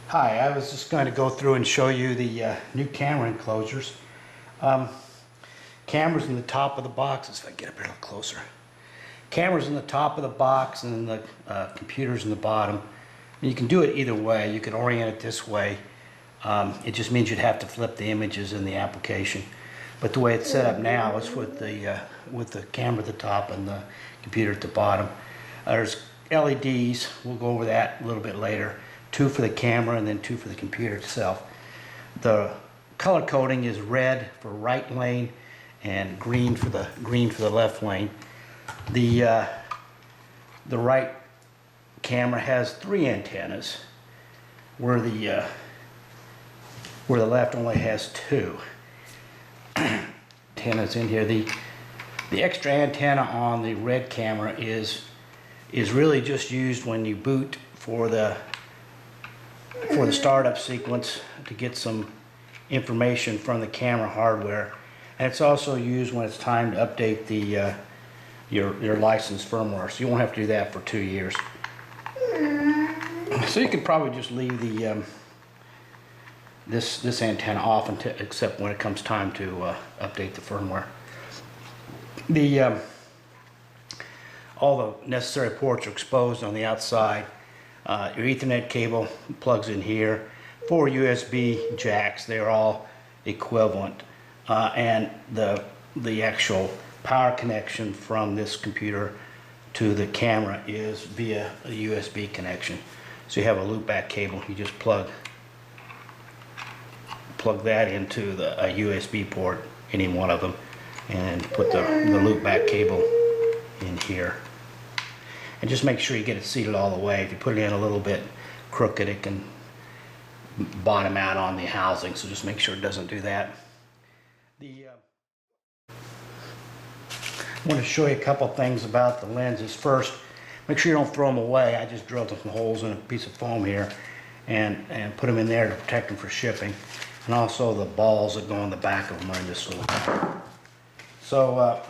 Hi, I was just going to go through and show you the new camera enclosures. Cameras in the top of the boxes, if I get up here a little closer. Cameras in the top of the box and the computers in the bottom. And you can do it either way. You can orient it this way. It just means you'd have to flip the images in the application. But the way it's set up now is with the camera at the top and the computer at the bottom. There's LEDs, we'll go over that a little bit later. 2 for the camera and then 2 for the computer itself. The color coding is red for right lane and green for the left lane. The right camera has 3 antennas, where the left only has 2 antennas in here. The extra antenna on the red camera is really just used when you boot for the startup sequence to get some information from the camera hardware, and it's also used when it's time to update the your licensed firmware. So you won't have to do that for 2 years. So you could probably just leave the this antenna off except when it comes time to update the firmware. All the necessary ports are exposed on the outside. Your Ethernet cable plugs in here. 4 USB jacks, they're all equivalent. And the actual power connection from this computer to the camera is via a USB connection. So you have a loopback cable, you just plug that into a USB port, any one of them, and put the loopback cable in here. And just make sure you get it seated all the way. If you put it in a little bit crooked, it can bottom out on the housing, so just make sure it doesn't do that. I want to show you a couple things about the lenses. First, make sure you don't throw them away. I just drilled some holes in a piece of foam here and put them in there to protect them for shipping. And also the balls that go on the back of them are in this little. So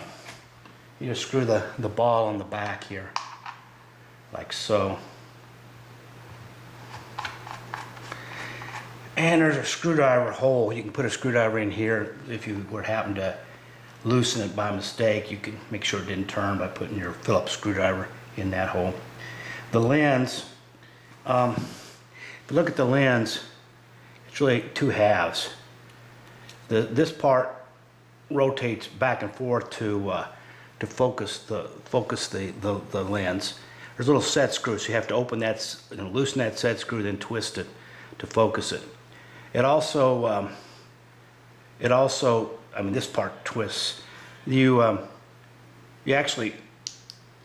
you just screw the ball on the back here, like so. And there's a screwdriver hole. You can put a screwdriver in here if you were to happen to loosen it by mistake. You can make sure it didn't turn by putting your Phillips screwdriver in that hole. The lens, if you look at the lens, it's really 2 halves. This part rotates back and forth to focus the lens. There's little set screws, so you have to open that and loosen that set screw, then twist it to focus it. It also, I mean, this part twists. You actually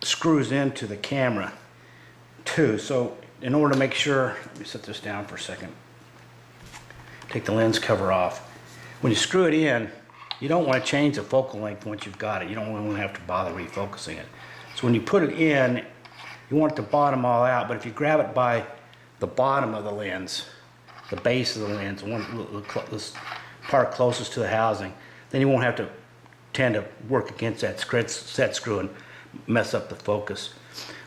screws into the camera too. So in order to make sure, let me set this down for a second. Take the lens cover off. When you screw it in, you don't want to change the focal length once you've got it. You don't want to have to bother refocusing it. So when you put it in, you want it to bottom all out, but if you grab it by the bottom of the lens, the base of the lens, this part closest to the housing, then you won't have to tend to work against that set screw and mess up the focus.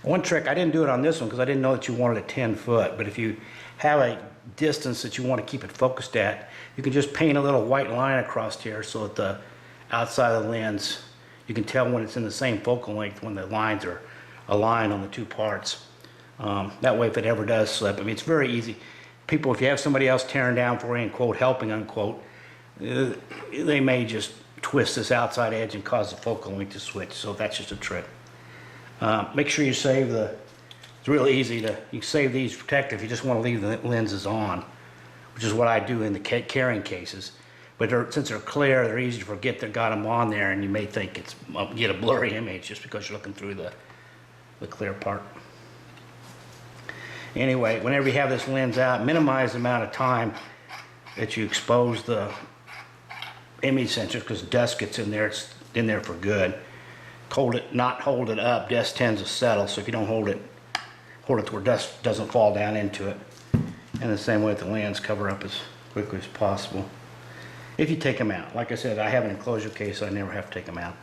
One trick, I didn't do it on this one because I didn't know that you wanted a 10 foot, but if you have a distance that you want to keep it focused at, you can just paint a little white line across here so that the outside of the lens, you can tell when it's in the same focal length when the lines are aligned on the 2 parts. That way if it ever does slip, I mean, it's very easy. People, if you have somebody else tearing down for you, quote, helping, unquote, they may just twist this outside edge and cause the focal length to switch, so that's just a trick. Make sure you save it's really easy you save these protective if you just want to leave the lenses on, which is what I do in the carrying cases. But since they're clear, they're easy to forget that got them on there, and you may think get a blurry image just because you're looking through the clear part. Anyway, whenever you have this lens out, minimize the amount of time that you expose the image sensor, because dust gets in there. It's in there for good. Not hold it up. Dust tends to settle, so if you don't hold it to where dust doesn't fall down into it. And the same way with the lens, cover up as quickly as possible. If you take them out. Like I said, I have an enclosure case, so I never have to take them out.